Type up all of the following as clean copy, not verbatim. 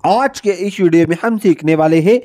आज के इस वीडियो में हम सीखने वाले हैं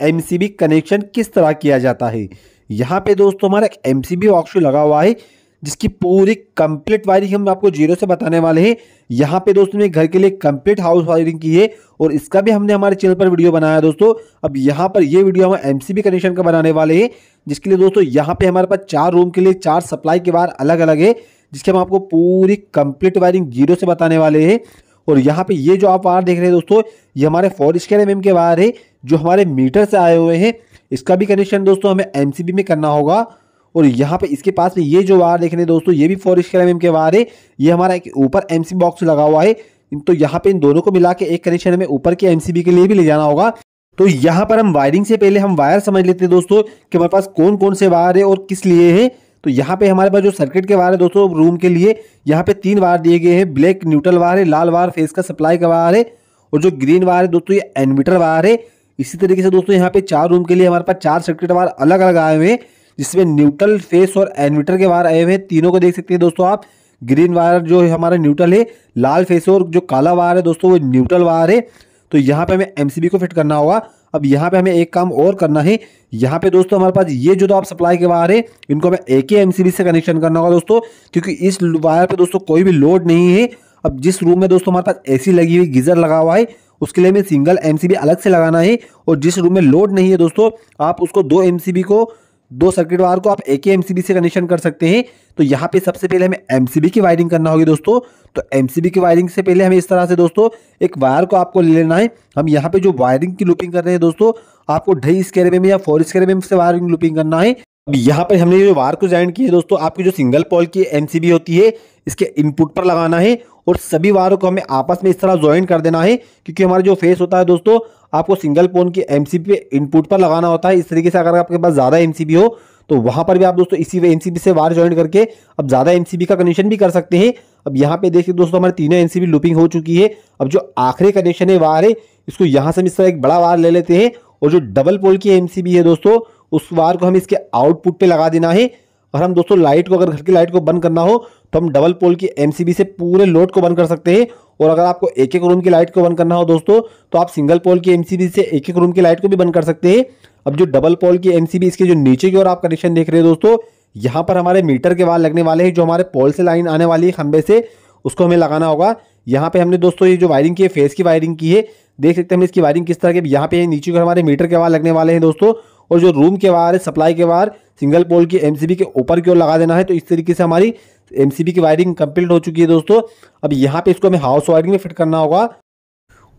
एमसीबी कनेक्शन किस तरह किया जाता है। यहाँ पे दोस्तों हमारा एक एमसीबी बॉक्स लगा हुआ है जिसकी पूरी कंप्लीट वायरिंग हम आपको जीरो से बताने वाले हैं। यहाँ पे दोस्तों ने घर के लिए कंप्लीट हाउस वायरिंग की है और इसका भी हमने हमारे चैनल पर वीडियो बनाया दोस्तों। अब यहाँ पर ये वीडियो हम एमसीबी कनेक्शन का बनाने वाले हैं, जिसके लिए दोस्तों यहाँ पे हमारे पास 4 रूम के लिए 4 सप्लाई के वायर अलग अलग है, जिसके हम आपको पूरी कंप्लीट वायरिंग जीरो से बताने वाले हैं। और यहाँ पे ये जो आप वायर देख रहे हैं दोस्तों, ये हमारे 4 स्क्वायर mm के वायर है जो हमारे मीटर से आए हुए हैं। इसका भी कनेक्शन दोस्तों हमें एमसीबी में करना होगा। और यहाँ पे इसके पास में ये जो वायर देख रहे हैं दोस्तों, ये भी 4 स्क्वायर mm के वायर है। ये हमारा एक ऊपर एमसीबी बॉक्स लगा हुआ है, तो यहाँ पे इन दोनों को मिला के एक कनेक्शन हमें ऊपर के एमसीबी के लिए भी ले जाना होगा। तो यहाँ पर हम वायरिंग से पहले हम वायर समझ लेते हैं दोस्तों कि हमारे पास कौन कौन से वायर है और किस लिए है। तो यहाँ पे हमारे पास जो सर्किट के वायर है दोस्तों रूम के लिए, यहाँ पे 3 वायर दिए गए हैं। ब्लैक न्यूट्रल वायर है, लाल वायर फेस का सप्लाई का वायर है और जो ग्रीन वायर है दोस्तों ये एनमीटर वायर है। इसी तरीके से दोस्तों यहाँ पे 4 रूम के लिए हमारे पास 4 सर्किट वायर अलग अलग आए हुए हैं, जिसमें न्यूट्रल फेस और एनमीटर के वायर आए हुए हैं। तीनों को देख सकते हैं दोस्तों आप। ग्रीन वायर जो है हमारा न्यूट्रल है, लाल फेस और जो काला वायर है दोस्तों वो न्यूट्रल वायर है। तो यहाँ पे हमें एमसीबी को फिट करना होगा। अब यहाँ पे हमें एक काम और करना है। यहाँ पे दोस्तों हमारे पास ये जो आप सप्लाई के वायर है इनको हमें एक ही एमसीबी से कनेक्शन करना होगा दोस्तों, क्योंकि इस वायर पे दोस्तों कोई भी लोड नहीं है। अब जिस रूम में दोस्तों हमारे पास एसी लगी हुई, गीजर लगा हुआ है, उसके लिए हमें सिंगल एमसीबी अलग से लगाना है। और जिस रूम में लोड नहीं है दोस्तों, आप उसको 2 एमसीबी को 2 सर्किट वायर को आप एक ही एमसीबी से कनेक्शन कर सकते हैं। तो यहाँ पे सबसे पहले हमें एमसीबी की वायरिंग करना होगी दोस्तों। तो एमसीबी की वायरिंग से पहले हमें इस तरह से दोस्तों एक वायर को आपको ले लेना है। हम यहाँ पे जो वायरिंग की लूपिंग कर रहे हैं दोस्तों, आपको 2.5 स्क्वायर mm या 4 स्क्वायर mm से वायरिंग लूपिंग करना है। अब यहाँ पे हमने जो वायर को ज्वाइन किया है दोस्तों, आपकी जो सिंगल पोल की एमसीबी होती है इसके इनपुट पर लगाना है और सभी वायरों को हमें आपस में इस तरह ज्वाइन कर देना है, क्योंकि हमारा जो फेस होता है दोस्तों आपको सिंगल पोल की एमसीबी पे इनपुट पर लगाना होता है। इस तरीके से अगर आपके पास ज़्यादा एमसीबी हो तो वहां पर भी आप दोस्तों इसी एमसीबी से वायर ज्वाइन करके अब ज़्यादा एमसीबी का कनेक्शन भी कर सकते हैं। अब यहाँ पे देखिए दोस्तों हमारे तीनों एमसीबी लूपिंग हो चुकी है। अब जो आखिरी कनेक्शन है वायर है, इसको यहाँ से हम इस तरह एक बड़ा वायर ले लेते हैं और जो डबल पोल की एमसीबी है दोस्तों उस वायर को हम इसके आउटपुट पे लगा देना है। और हम दोस्तों लाइट को, अगर घर की लाइट को बंद करना हो तो हम डबल पोल की एमसीबी से पूरे लोड को बंद कर सकते हैं। और अगर आपको एक एक रूम की लाइट को बंद करना हो दोस्तों, तो आप सिंगल पोल की एमसीबी से एक एक रूम की लाइट को भी बंद कर सकते हैं। अब जो डबल पोल की एमसीबी, इसके जो नीचे की ओर आप कनेक्शन देख रहे हैं दोस्तों, यहाँ पर हमारे मीटर के वायर लगने वाले हैं। जो हमारे पोल से लाइन आने वाली है खंबे से, उसको हमें लगाना होगा। यहाँ पे हमने दोस्तों ये जो वायरिंग की है फेस की वायरिंग की है, देख सकते हैं हम इसकी वायरिंग किस तरह की। यहाँ पे नीचे को हमारे मीटर के वायर लगने वाले हैं दोस्तों, और जो रूम के वायर है सप्लाई के वायर सिंगल पोल की एमसीबी के ऊपर की ओर लगा देना है। तो इस तरीके से हमारी एमसीबी की वायरिंग कंप्लीट हो चुकी है दोस्तों। अब यहाँ पे इसको हमें हाउस वायरिंग में फिट करना होगा।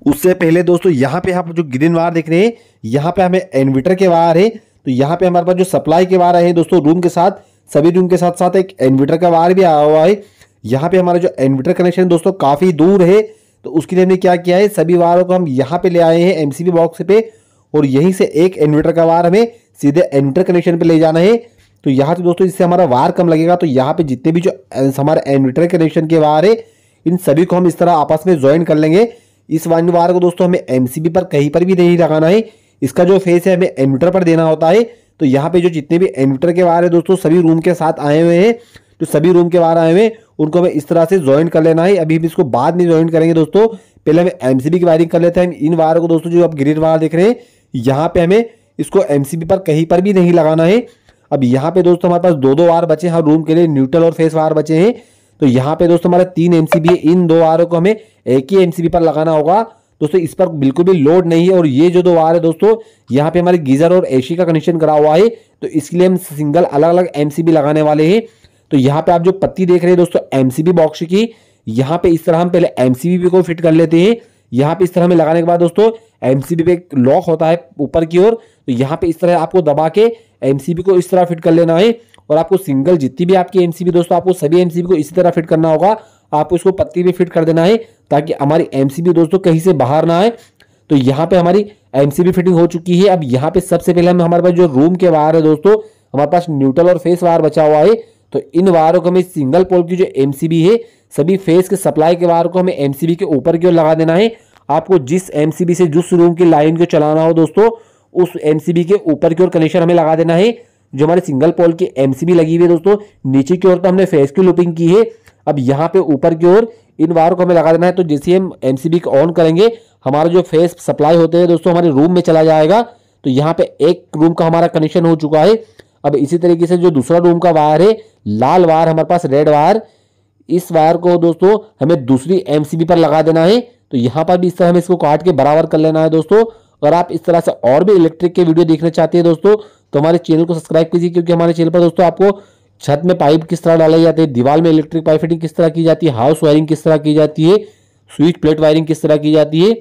उससे पहले दोस्तों यहाँ पे आप जो ग्रीन वायर देख रहे हैं, यहाँ पे हमें इन्वर्टर के वायर है। तो यहाँ पे हमारे पास जो सप्लाई के वायर है दोस्तों रूम के साथ, सभी रूम के साथ साथ एक इन्वर्टर का वायर भी आया हुआ है। यहाँ पे हमारा जो इन्वर्टर कनेक्शन दोस्तों काफ़ी दूर है, तो उसके लिए हमने क्या किया है, सभी वायरों को हम यहाँ पे ले आए हैं एमसीबी बॉक्स पे, और यहीं से एक इन्वर्टर का वायर हमें सीधे इन्वर्टर कनेक्शन पे ले जाना है। तो यहाँ से दोस्तों इससे हमारा वायर कम लगेगा। तो यहाँ पे जितने भी जो हमारे इन्वर्टर कनेक्शन के वायर है, इन सभी को हम इस तरह आपस में ज्वाइन कर लेंगे। इस वायर को दोस्तों हमें एमसीबी पर कहीं पर भी नहीं लगाना है, इसका जो फेस है हमें इन्वर्टर पर देना होता है। तो यहाँ पे जो जितने भी इन्वर्टर के वायर है दोस्तों सभी रूम के साथ आए हुए हैं, जो सभी रूम के वायर आए हुए हैं उनको हमें इस तरह से ज्वाइन कर लेना है। अभी हम इसको बाद में ज्वाइन करेंगे दोस्तों, पहले हमें एमसीबी की वायरिंग कर लेते हैं। इन वायर को दोस्तों जो आप ग्रीन वायर देख रहे हैं, यहाँ पे हमें इसको एमसीबी पर कहीं पर भी नहीं लगाना है। अब यहाँ पे दोस्तों हमारे पास 2 वायर बचे हैं हर रूम के लिए, न्यूट्रल और फेस वायर बचे हैं। तो यहाँ पे दोस्तों हमारे 3 एमसीबी है, इन 2 वायरों को हमें एक ही एमसीबी पर लगाना होगा दोस्तों। इस पर बिल्कुल भी लोड नहीं है। और ये जो 2 वायर है दोस्तों, यहाँ पे हमारे गीजर और एसी का कनेक्शन करा हुआ है, तो इसके लिए हम सिंगल अलग अलग एमसीबी लगाने वाले हैं। तो यहाँ पे आप जो पत्ती देख रहे हैं दोस्तों एमसीबी बॉक्स की, यहाँ पे इस तरह हम पहले एमसीबी को फिट कर लेते हैं। यहाँ पे इस तरह में लगाने के बाद दोस्तों एमसीबी पे एक लॉक होता है ऊपर की ओर, तो यहाँ पे इस तरह आपको दबा के एमसीबी को इस तरह फिट कर लेना है। और आपको सिंगल जितनी भी आपकी एमसीबी दोस्तों, आपको सभी एमसीबी को इसी तरह फिट करना होगा। आपको इसको पत्ती में फिट कर देना है ताकि हमारी एमसीबी दोस्तों कहीं से बाहर ना आए। तो यहाँ पे हमारी एमसीबी फिटिंग हो चुकी है। अब यहाँ पे सबसे पहले हमारे पास जो रूम के वायर है दोस्तों, हमारे पास न्यूट्रल और फेस वायर बचा हुआ है। तो इन वायरों को हमें सिंगल पोल की जो एमसीबी है, सभी फेस के सप्लाई के वायर को हमें एमसीबी के ऊपर की ओर लगा देना है। आपको जिस एमसीबी से जिस रूम की लाइन को चलाना हो दोस्तों, उस एमसीबी के ऊपर की ओर कनेक्शन हमें लगा देना है। जो हमारे सिंगल पोल की एमसीबी लगी हुई है दोस्तों, नीचे की ओर तो हमने फेस की लूपिंग की है। अब यहाँ पे ऊपर की ओर इन वायर को हमें लगा देना है। तो जैसे हम एमसीबी को ऑन करेंगे हमारा जो फेस सप्लाई होते हैं दोस्तों हमारे रूम में चला जाएगा। तो यहाँ पे एक रूम का हमारा कनेक्शन हो चुका है। अब इसी तरीके से जो दूसरा रूम का वायर है, लाल वायर हमारे पास, रेड वायर, इस वायर को दोस्तों हमें दूसरी एमसीबी पर लगा देना है। तो यहाँ पर भी इस तरह हमें इसको काट के बराबर कर लेना है दोस्तों। अगर आप इस तरह से और भी इलेक्ट्रिक के वीडियो देखना चाहते हैं दोस्तों तो हमारे चैनल को सब्सक्राइब कीजिए, क्योंकि हमारे चैनल पर दोस्तों आपको छत में पाइप किस तरह डाले जाते हैं, दीवार में इलेक्ट्रिक पाइप फिटिंग किस तरह की जाती है, हाउस वायरिंग किस तरह की जाती है, स्विच प्लेट वायरिंग किस तरह की जाती है।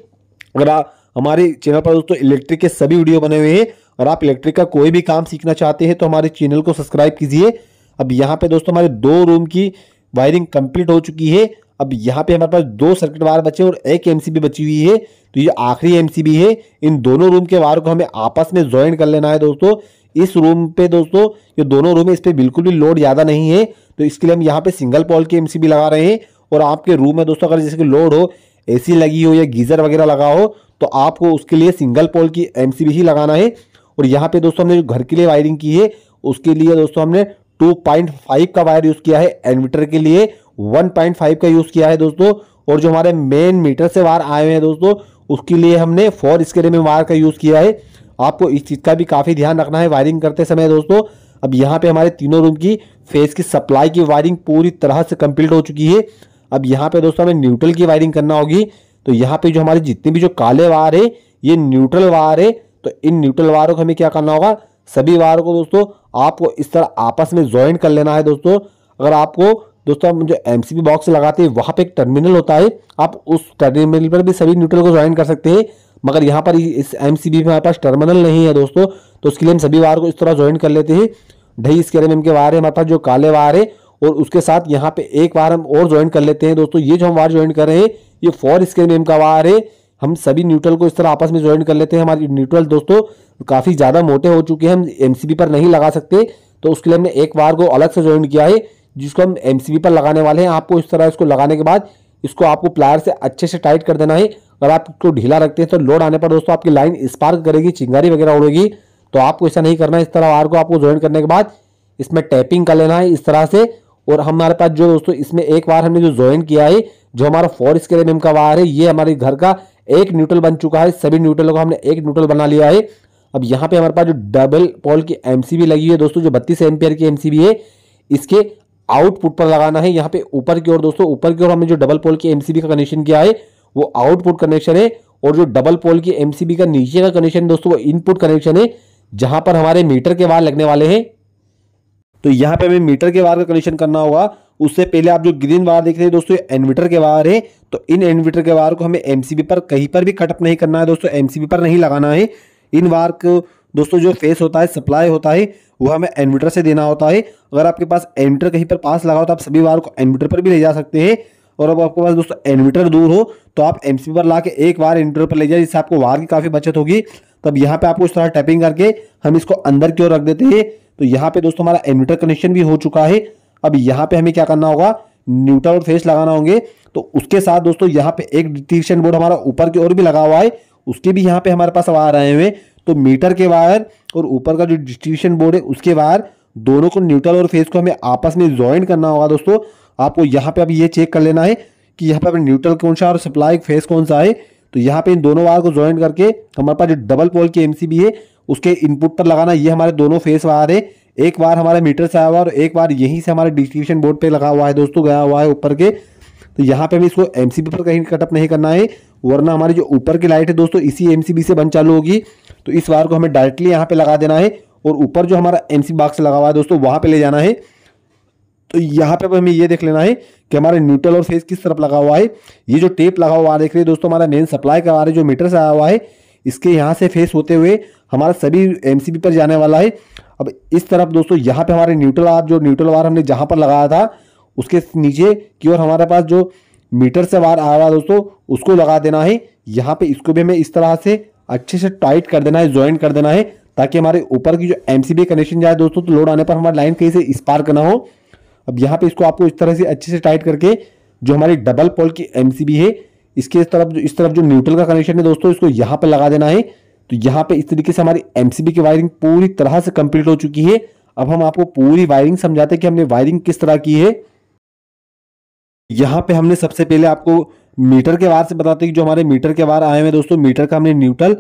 अगर आप हमारे चैनल पर दोस्तों इलेक्ट्रिक के सभी वीडियो बने हुए हैं और आप इलेक्ट्रिक का कोई भी काम सीखना चाहते हैं तो हमारे चैनल को सब्सक्राइब कीजिए। अब यहाँ पे दोस्तों हमारे 2 रूम की वायरिंग कंप्लीट हो चुकी है। अब यहाँ पे हमारे पास 2 सर्किट वायर बचे और एक एमसीबी बची हुई है। तो ये आखिरी एमसीबी है। इन दोनों रूम के वायर को हमें आपस में ज्वाइन कर लेना है दोस्तों। इस रूम पे दोस्तों ये दोनों रूम है, इस पे बिल्कुल भी लोड ज़्यादा नहीं है, तो इसके लिए हम यहाँ पे सिंगल पोल की एमसीबी लगा रहे हैं। और आपके रूम में दोस्तों अगर जैसे कि लोड हो, एसी लगी हो या गीजर वगैरह लगा हो, तो आपको उसके लिए सिंगल पोल की एमसीबी ही लगाना है। और यहाँ पे दोस्तों हमने जो घर के लिए वायरिंग की है उसके लिए दोस्तों हमने 2.5 का वायर यूज़ किया है। इन्वर्टर के लिए 1.5 का यूज़ किया है दोस्तों। और जो हमारे मेन मीटर से वायर आए हुए हैं दोस्तों उसके लिए हमने 4 स्क्वायर में वायर का यूज़ किया है। आपको इस चीज़ का भी काफ़ी ध्यान रखना है वायरिंग करते समय दोस्तों। अब यहाँ पे हमारे तीनों रूम की फेस की सप्लाई की वायरिंग पूरी तरह से कंप्लीट हो चुकी है। अब यहाँ पे दोस्तों हमें न्यूट्रल की वायरिंग करना होगी। तो यहाँ पे जो हमारे जितने भी जो काले वायर है ये न्यूट्रल वायर है। तो इन न्यूट्रल वायरों को हमें क्या करना होगा, सभी वायर को दोस्तों आपको इस तरह आपस में ज्वाइन कर लेना है दोस्तों। अगर आपको दोस्तों हम जो एमसीबी बॉक्स लगाते हैं वहाँ पे एक टर्मिनल होता है, आप उस टर्मिनल पर भी सभी न्यूट्रल को ज्वाइन कर सकते हैं। मगर यहाँ पर इस एमसीबी में हमारे पास टर्मिनल नहीं है दोस्तों, तो उसके लिए हम सभी वायर को इस तरह ज्वाइन कर लेते हैं। 2.5 स्क्वायर के वायर है हमारे पास जो काले वायर है, और उसके साथ यहाँ पे एक वायर हम और ज्वाइन कर लेते हैं दोस्तों। ये जो हम वायर ज्वाइन कर रहे हैं ये 4 स्क्वायर का वायर है। हम सभी न्यूट्रल को इस तरह आपस में ज्वाइन कर लेते हैं। हमारे न्यूट्रल दोस्तों काफ़ी ज़्यादा मोटे हो चुके हैं, हम एमसीबी पर नहीं लगा सकते, तो उसके लिए हमने एक वायर को अलग से ज्वाइन किया है जिसको हम एमसीबी पर लगाने वाले हैं। आपको इस तरह इसको लगाने के बाद इसको आपको प्लायर से अच्छे से टाइट कर देना है। अगर आप इसको ढीला रखते हैं तो लोड आने पर दोस्तों आपकी लाइन स्पार्क करेगी, चिंगारी वगैरह उड़ेगी, तो आपको ऐसा नहीं करना है। इस तरह वायर को आपको ज्वाइन करने के बाद इसमें टैपिंग कर लेना है इस तरह से। और हमारे पास जो दोस्तों इसमें एक वायर हमने जो ज्वाइन किया है, जो हमारा 4 स्क्वायर का वायर है, ये हमारे घर का एक न्यूट्रल बन चुका है। सभी न्यूट्रलों को हमने एक न्यूट्रल बना लिया है। अब यहाँ पे हमारे पास जो डबल पोल की एमसीबी लगी है दोस्तों, जो 32 एम्पियर की एमसीबी है, इसके आउटपुट पर लगाना है। यहाँ पे ऊपर की ओर दोस्तों, ऊपर की ओर हमने जो डबल पोल की एमसीबी का कनेक्शन किया है वो आउटपुट कनेक्शन है, और जो डबल पोल की एमसीबी का नीचे का कनेक्शन दोस्तों वो इनपुट कनेक्शन है, जहां पर हमारे मीटर के वायर लगने वाले हैं। तो यहाँ पे हमें मीटर के वायर का कनेक्शन करना होगा। उससे पहले आप जो ग्रीन वायर देख रहे हैं दोस्तों इन्वर्टर के वायर है, तो इन इन्वर्टर के वायर को हमें एमसीबी पर कहीं पर भी कटअप नहीं करना है दोस्तों, एमसीबी पर नहीं लगाना है। इन वायर को दोस्तों जो फेस होता है, सप्लाई होता है, वो हमें इन्वर्टर से देना होता है। अगर आपके पास इन्वर्टर कहीं पर पास लगा हो तो आप सभी वायर को इन्वर्टर पर भी ले जा सकते हैं। और अब आपके पास दोस्तों इन्वर्टर दूर हो तो आप एमसीबी पर ला के एक वायर इन्वर्टर पर ले जाए, जिससे आपको वायर की काफ़ी बचत होगी। तब यहाँ पे आपको इस तरह टैपिंग करके हम इसको अंदर की ओर रख देते हैं। तो यहाँ पे दोस्तों हमारा इन्वर्टर कनेक्शन भी हो चुका है। अब यहाँ पे हमें क्या करना होगा, न्यूट्रल और फेस लगाना होंगे। तो उसके साथ दोस्तों यहाँ पे एक डिस्ट्रीब्यूशन बोर्ड हमारा ऊपर की ओर भी लगा हुआ है, उसके भी यहाँ पे हमारे पास वायर आए हुए हैं। तो मीटर के वायर और ऊपर का जो डिस्ट्रीब्यूशन बोर्ड है उसके वायर दोनों को, न्यूट्रल और फेस को हमें आपस में ज्वाइन करना होगा दोस्तों। आपको यहाँ पे अभी ये चेक कर लेना है कि यहाँ पे न्यूट्रल कौन सा और सप्लाई फेस कौन सा है। तो यहाँ पे इन दोनों वायर को ज्वाइन करके हमारे पास जो डबल पोल की एमसीबी है उसके इनपुट पर लगाना। ये हमारे दोनों फेस वायर है, एक वायर हमारे मीटर से आया हुआ और एक वायर यहीं से हमारे डिस्ट्रीब्यूशन बोर्ड पे लगा हुआ है दोस्तों, गया हुआ है ऊपर के। तो यहाँ पे हमें इसको एमसीबी पर कहीं कटअप नहीं करना है, वरना हमारी जो ऊपर की लाइट है दोस्तों इसी एमसीबी से बंद चालू होगी। तो इस वायर को हमें डायरेक्टली यहाँ पे लगा देना है और ऊपर जो हमारा एमसीबी बॉक्स लगा हुआ है दोस्तों वहाँ पे ले जाना है। तो यहाँ पे हमें ये देख लेना है कि हमारे न्यूट्रल और फेस किस तरफ लगा हुआ है। ये जो टेप लगा हुआ है देख रहे हैं दोस्तों, हमारा मेन सप्लाई का वायर जो मीटर से आया हुआ है, इसके यहाँ से फेस होते हुए हमारा सभी एमसीबी पर जाने वाला है। अब इस तरफ दोस्तों यहाँ पे हमारे न्यूट्रल वायर हमने जहाँ पर लगाया था उसके नीचे की ओर हमारे पास जो मीटर से वायर आया हुआ दोस्तों उसको लगा देना है। यहाँ पे इसको भी हमें इस तरह से अच्छे से टाइट कर देना है, ज्वाइन कर देना है, ताकि हमारे ऊपर की जो एमसीबी कनेक्शन जाए दोस्तों तो लोड आने पर हमारी लाइन कहीं से स्पार्क ना हो। अब यहाँ पे इसको आपको इस तरह से अच्छे से टाइट करके जो हमारी डबल पोल की एमसीबी है इसके इस तरफ जो न्यूट्रल का कनेक्शन है दोस्तों इसको यहाँ पर लगा देना है। तो यहाँ पे इस तरीके से हमारी एमसीबी की वायरिंग पूरी तरह से कंप्लीट हो चुकी है। अब हम आपको पूरी वायरिंग समझाते हैं कि हमने वायरिंग किस तरह की है। यहाँ पे हमने सबसे पहले आपको मीटर के वार से बताते हैं कि जो हमारे मीटर के वार आए हुए हैं दोस्तों, मीटर का हमने न्यूट्रल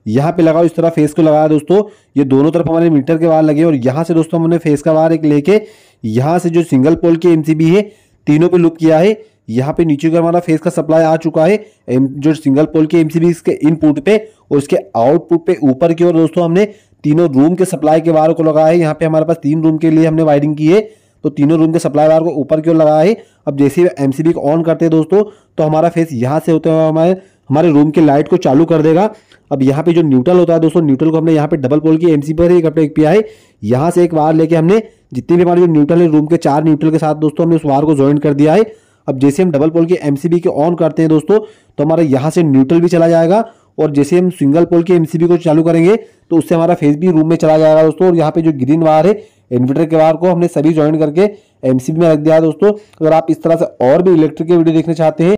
यहाँ पे लगाओ, इस तरह फेस को लगाया दोस्तों। ये दोनों तरफ हमारे मीटर के वार लगे और यहाँ से दोस्तों हमने फेस का वार एक लेके यहाँ से जो सिंगल पोल की एमसीबी है तीनों पे लूप किया है। यहाँ पे नीचे का हमारा फेस का सप्लाई आ चुका है जो सिंगल पोल की एमसीबी इसके इनपुट पे और इसके आउटपुट पे ऊपर की ओर दोस्तों हमने तीनों रूम के सप्लाई के वार को लगाया है। यहाँ पे हमारे पास 3 रूम के लिए हमने वायरिंग की है, तो तीनों रूम के सप्लाई वार को ऊपर की ओर लगाया है। अब जैसे ही एमसीबी को ऑन करते हैं दोस्तों, तो हमारा फेस यहाँ से होते हुए हमारे रूम की लाइट को चालू कर देगा। अब यहाँ पे जो न्यूट्रल होता है दोस्तों, न्यूट्रल को हमने यहाँ पे डबल पोल की एमसीबी पर एक पिया है। यहाँ से एक वार लेके हमने जितनी भी हमारे जो न्यूट्रल है रूम के 4 न्यूट्रल के साथ दोस्तों हमने उस वार को ज्वाइन कर दिया है। अब जैसे हम डबल पोल की एमसीबी के ऑन करते हैं दोस्तों, तो हमारा यहाँ से न्यूट्रल भी चला जाएगा और जैसे हम सिंगल पोल की एमसीबी को चालू करेंगे तो उससे हमारा फेस भी रूम में चला जाएगा दोस्तों। और यहाँ पे जो ग्रीन वार है इन्वर्टर के वार को हमने सभी ज्वाइन करके एमसीबी में रख दिया है दोस्तों। अगर आप इस तरह से और भी इलेक्ट्रिक के वीडियो देखना चाहते हैं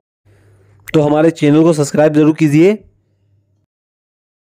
तो हमारे चैनल को सब्सक्राइब जरूर कीजिए।